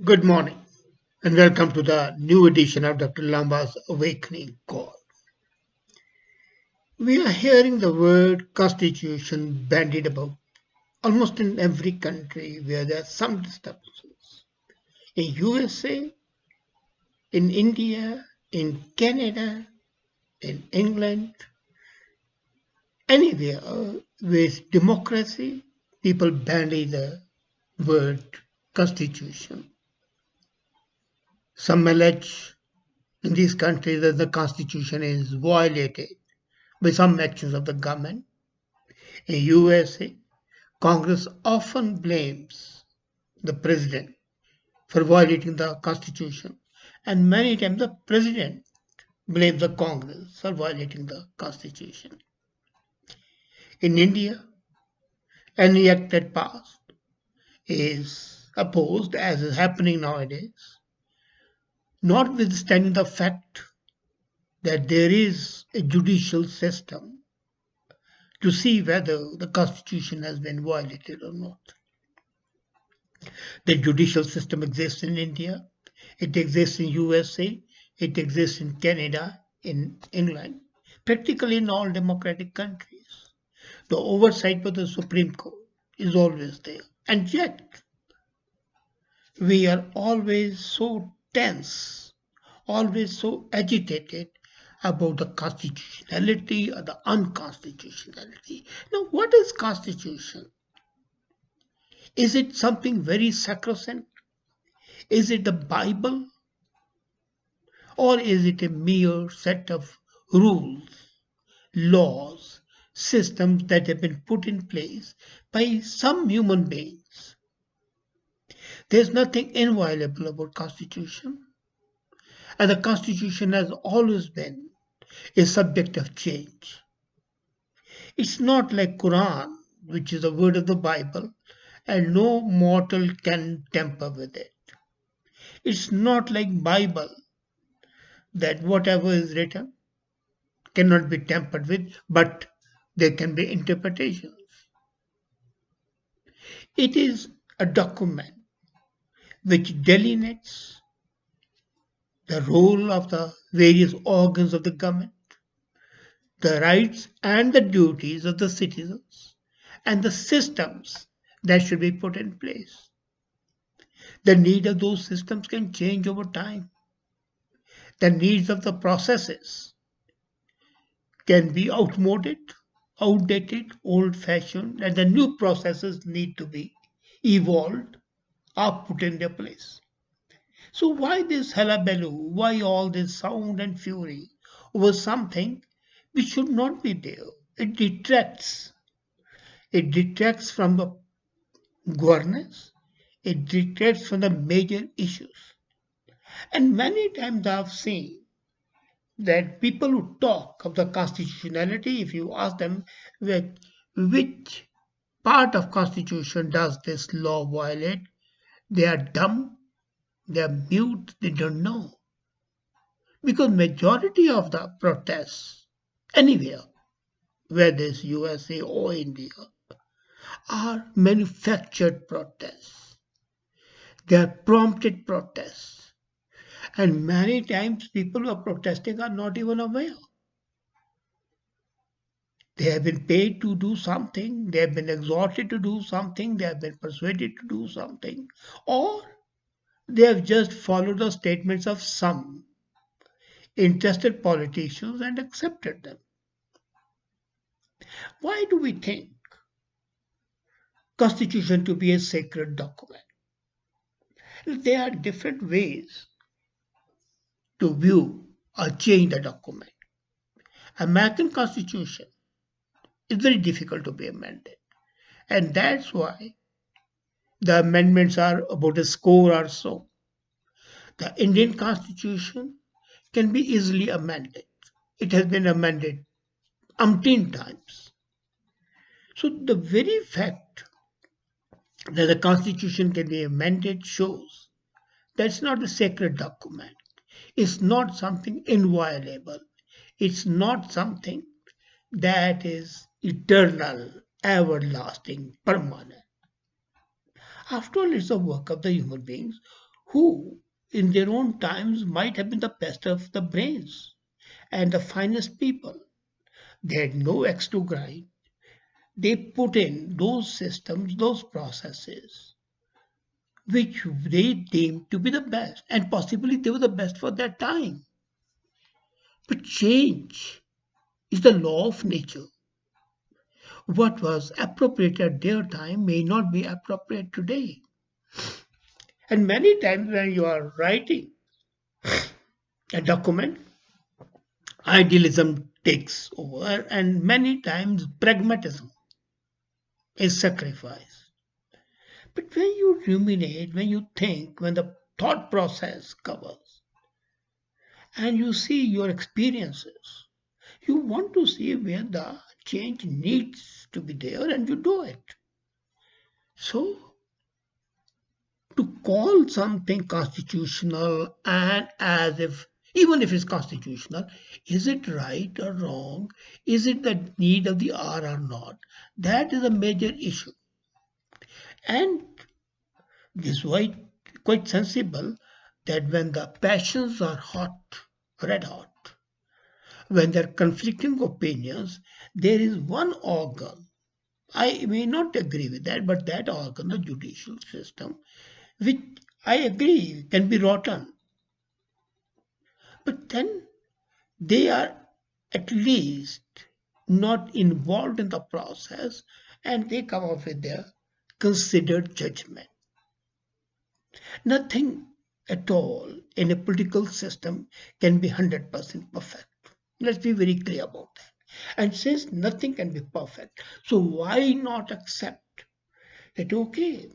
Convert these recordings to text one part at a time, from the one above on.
Good morning and welcome to the new edition of Dr. Lamba's Awakening Call. We are hearing the word constitution bandied about almost in every country where there are some disturbances. In USA, in India, in Canada, in England, anywhere with democracy, people bandy the word constitution. Some allege in these countries that the constitution is violated by some actions of the government. In USA, Congress often blames the president for violating the constitution, and many times the president blames the Congress for violating the constitution. In India, any act that passed is opposed, as is happening nowadays, notwithstanding the fact that there is a judicial system to see whether the constitution has been violated or not. The judicial system exists in India, it exists in USA, it exists in Canada, in England, practically in all democratic countries. The oversight by the Supreme Court is always there. And yet, we are always so tense, always so agitated about the constitutionality or the unconstitutionality. Now, what is constitution? Is it something very sacrosanct? Is it the Bible? Or is it a mere set of rules, laws, systems that have been put in place by some human beings? There's nothing inviolable about Constitution, and the Constitution has always been a subject of change. It's not like Quran, which is the word of the Bible, and no mortal can tamper with it. It's not like Bible, that whatever is written cannot be tampered with, but there can be interpretations. It is a document which delineates the role of the various organs of the government, the rights and the duties of the citizens, and the systems that should be put in place. The need of those systems can change over time. The needs of the processes can be outdated, old fashioned, and the new processes need to be evolved or put in their place. So, why this hullabaloo? Why all this sound and fury over something which should not be there? It detracts. It detracts from the governance, it detracts from the major issues. And many times I've seen that people who talk of the constitutionality, if you ask them which part of constitution does this law violate, they are dumb, they are mute, they don't know. Because majority of the protests anywhere, whether it's USA or India, are manufactured protests. They are prompted protests. And many times people who are protesting are not even aware. They have been paid to do something, they have been exhorted to do something, they have been persuaded to do something, or they have just followed the statements of some interested politicians and accepted them. Why do we think Constitution to be a sacred document? There are different ways to view or change the document. American Constitution is very difficult to be amended. And that's why the amendments are about a score or so. The Indian Constitution can be easily amended. It has been amended umpteen times. So the very fact that the Constitution can be amended shows that's not a sacred document. It's not something inviolable. It's not something that is eternal, everlasting, permanent. After all, it's the work of the human beings who in their own times might have been the best of the brains and the finest people. They had no axe to grind. They put in those systems, those processes, which they deemed to be the best, and possibly they were the best for their time. But change is the law of nature. What was appropriate at their time may not be appropriate today. And many times when you are writing a document, idealism takes over, and many times pragmatism is sacrificed. But when you ruminate, when you think, when the thought process covers, and you see your experiences, you want to see where the change needs to be there and you do it. So, to call something constitutional and as if, even if it's constitutional, is it right or wrong? Is it the need of the hour or not? That is a major issue. And this is why quite sensible that when the passions are hot, red hot, when there are conflicting opinions, there is one organ. I may not agree with that, but that organ, the judicial system, which I agree can be rotten, but then they are at least not involved in the process and they come up with their considered judgment. Nothing at all in a political system can be 100% perfect. Let's be very clear about that. And since nothing can be perfect, so why not accept that, okay,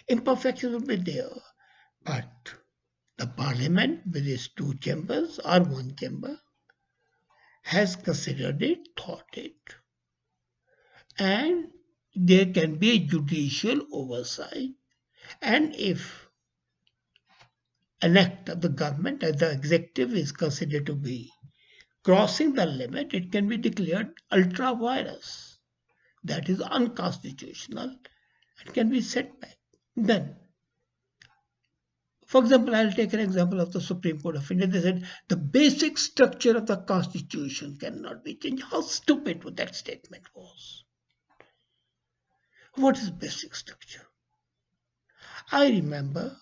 imperfections will be there, but the parliament with its two chambers or one chamber has considered it, thought it, and there can be a judicial oversight. And if an act of the government as the executive is considered to be crossing the limit, it can be declared ultra virus. That is unconstitutional and can be set back. Then, for example, I'll take an example of the Supreme Court of India. They said the basic structure of the Constitution cannot be changed. How stupid that statement was. What is basic structure? I remember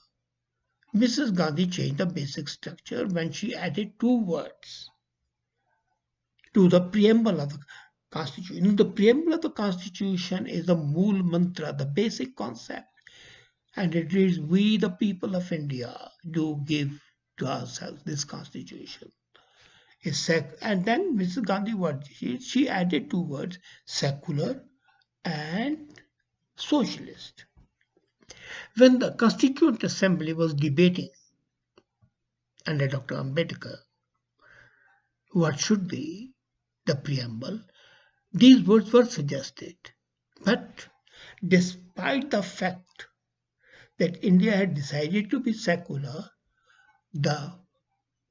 Mrs. Gandhi changed the basic structure when she added two words to the preamble of the Constitution. The preamble of the Constitution is the Mool Mantra, the basic concept. And it reads, we the people of India do give to ourselves this Constitution. And then Mrs. Gandhi, what she added two words, secular and socialist. When the Constituent Assembly was debating under Dr. Ambedkar what should be the preamble, these words were suggested. But despite the fact that India had decided to be secular, the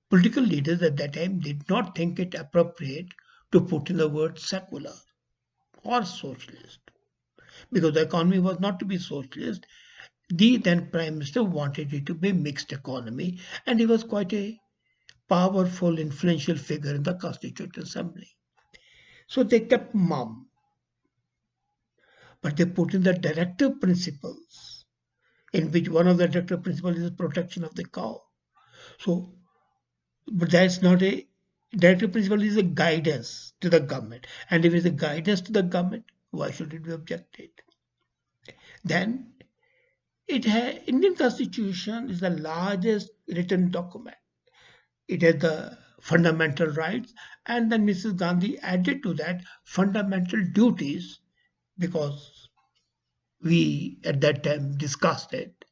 political leaders at that time did not think it appropriate to put in the word secular or socialist because the economy was not to be socialist. The then Prime Minister wanted it to be mixed economy, and he was quite a powerful, influential figure in the Constituent Assembly. So they kept mum, but they put in the directive principles, in which one of the directive principles is the protection of the cow. So, but that's not a directive principle, is a guidance to the government. And if it's a guidance to the government, why should it be objected? Then Indian Constitution is the largest written document. It has the fundamental rights, and then Mrs. Gandhi added to that fundamental duties because we at that time discussed it,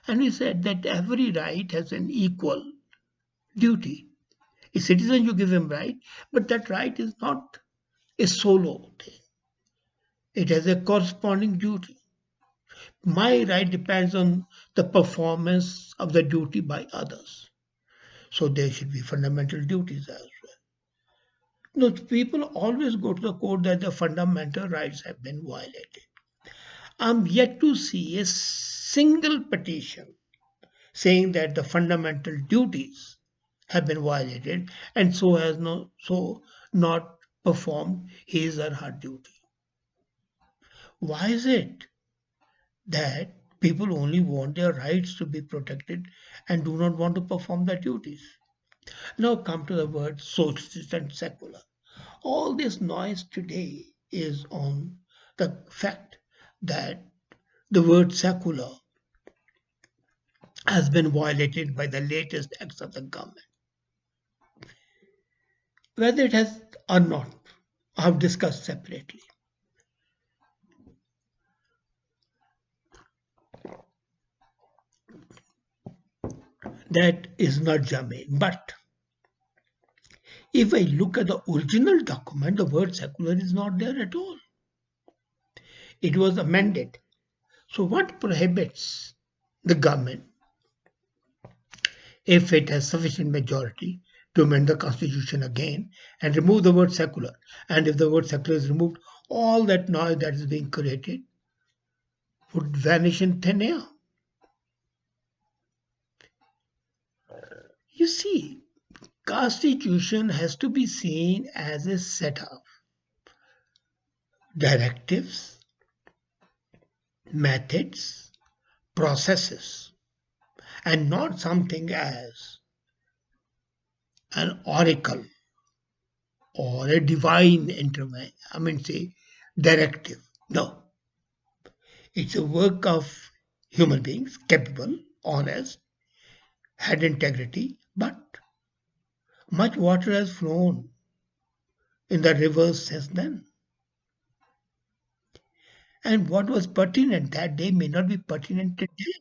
and we said that every right has an equal duty. A citizen, you give him right, but that right is not a solo thing. It has a corresponding duty. My right depends on the performance of the duty by others. So there should be fundamental duties as well. No, people always go to the court that the fundamental rights have been violated. I'm yet to see a single petition saying that the fundamental duties have been violated and so not performed his or her duty. Why is it that people only want their rights to be protected and do not want to perform their duties? Now come to the word socialist and secular. All this noise today is on the fact that the word secular has been violated by the latest acts of the government. Whether it has or not, I have discussed separately. That is not germane. But if I look at the original document, the word secular is not there at all. It was amended. So, what prohibits the government, if it has sufficient majority, to amend the constitution again and remove the word secular? And if the word secular is removed, all that noise that is being created would vanish in thin air. You see, constitution has to be seen as a set of directives, methods, processes, and not something as an oracle or a divine intervention. Say directive. No, it's a work of human beings, capable, honest, had integrity, but much water has flown in the rivers since then. And what was pertinent that day may not be pertinent today.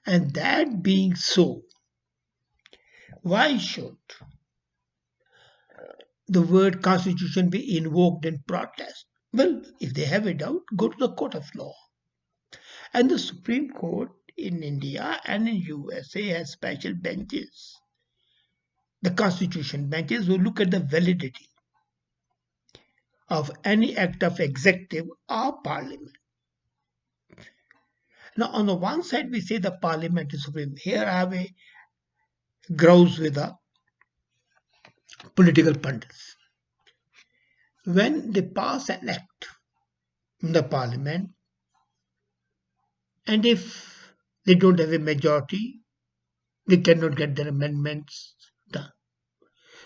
And that being so, why should the word constitution be invoked in protest? Well, if they have a doubt, go to the court of law. And the Supreme Court in India and in USA has special benches. The constitution benches who look at the validity of any act of executive or parliament. Now, on the one side, we say the parliament is supreme. Here I have a grouse with the political pundits. When they pass an act in the parliament, and if they don't have a majority, they cannot get their amendments done.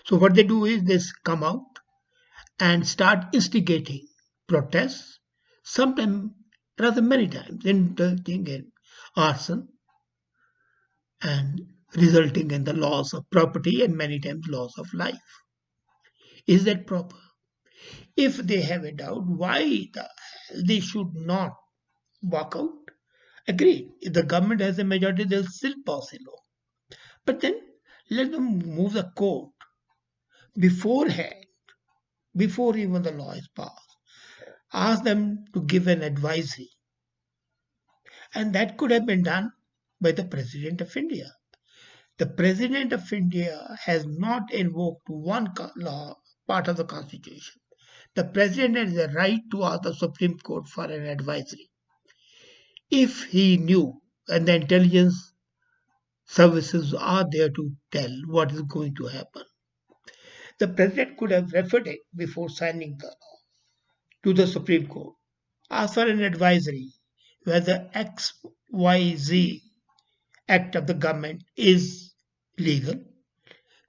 So what they do is they come out and start instigating protests, sometimes rather many times, indulging in arson and resulting in the loss of property and many times loss of life. Is that proper? If they have a doubt, why they should not walk out? Agreed. If the government has a majority, they'll still pass a law. But then let them move the court beforehand, before even the law is passed. Ask them to give an advisory. And that could have been done by the President of India. The President of India has not invoked one law, part of the Constitution. The President has the right to ask the Supreme Court for an advisory. If he knew, and the intelligence services are there to tell what is going to happen, the President could have referred it before signing the law to the Supreme Court, ask for an advisory whether XYZ act of the government is legal,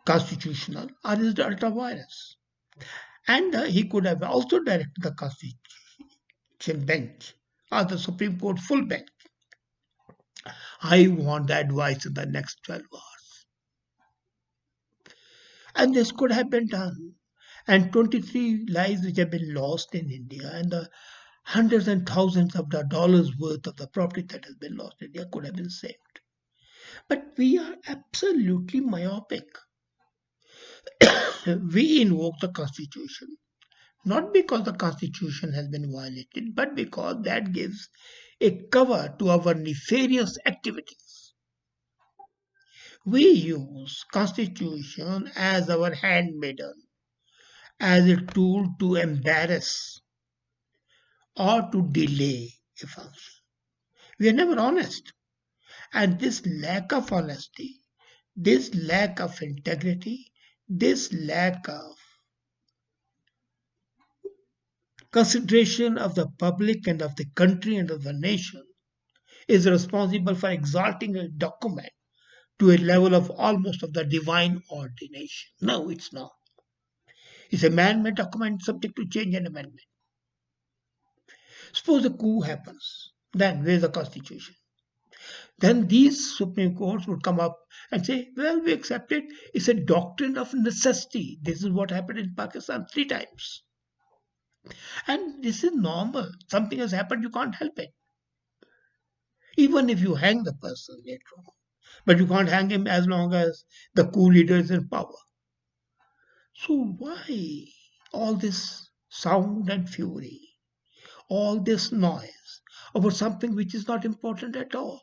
constitutional, or is it ultra virus. And he could have also directed the Constitution bench or the Supreme Court full bench. I want the advice in the next 12 hours. And this could have been done. And 23 lives which have been lost in India and the hundreds and thousands of the dollars worth of the property that has been lost in India could have been saved. But we are absolutely myopic. We invoke the Constitution, not because the Constitution has been violated, but because that gives a cover to our nefarious activities. We use Constitution as our handmaiden, as a tool to embarrass or to delay a function. We are never honest. And this lack of honesty, this lack of integrity, this lack of consideration of the public and of the country and of the nation is responsible for exalting a document to a level of almost of the divine ordination. No, it's not. It's a man-made document subject to change and amendment. Suppose a coup happens, then where's the constitution? Then these Supreme Courts would come up and say, well, we accept it. It's a doctrine of necessity. This is what happened in Pakistan 3 times. And this is normal. Something has happened, you can't help it. Even if you hang the person later on. But you can't hang him as long as the coup leader is in power. So why all this sound and fury, all this noise over something which is not important at all?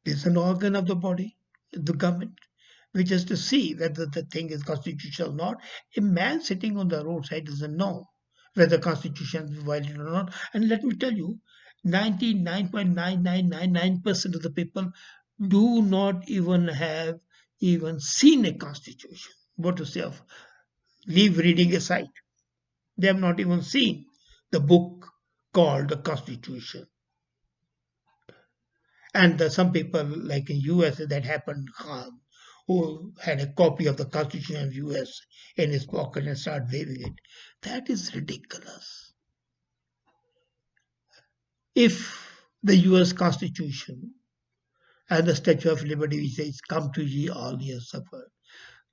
There's an organ of the body, the government, which is to see whether the thing is constitutional or not. A man sitting on the roadside doesn't know whether the constitution is violated or not. And let me tell you, 99.9999% of the people do not even have even seen a constitution. What to say of leave reading aside. They have not even seen the book called the Constitution. And some people, like in US, that happened, who had a copy of the Constitution of US in his pocket and started waving it. That is ridiculous. If the US Constitution and the Statue of Liberty, which says, "Come to ye all ye have suffered,"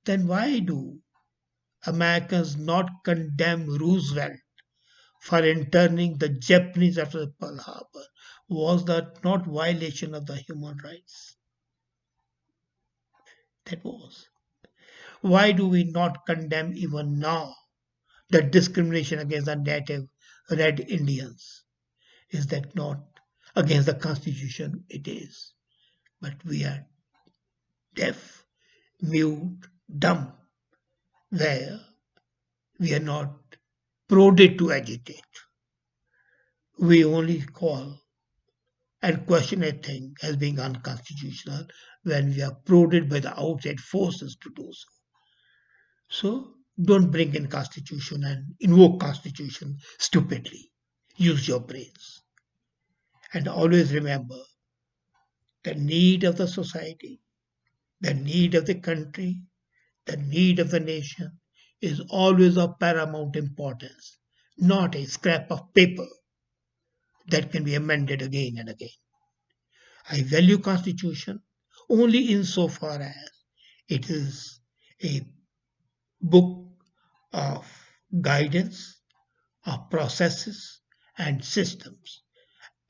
then why do Americans not condemn Roosevelt for interning the Japanese after Pearl Harbor? Was that not violation of the human rights? That was. Why do we not condemn even now the discrimination against the native red Indians? Is that not against the Constitution? It is. But we are deaf, mute, dumb, where we are not prodded to agitate. We only call and question a thing as being unconstitutional when we are prodded by the outside forces to do so. So don't bring in constitution and invoke constitution stupidly. Use your brains. And always remember the need of the society, the need of the country, the need of the nation is always of paramount importance, not a scrap of paper that can be amended again and again. I value constitution only insofar as it is a book of guidance, of processes and systems.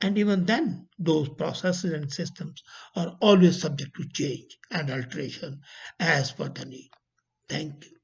And even then, those processes and systems are always subject to change and alteration as per the need. Thank you.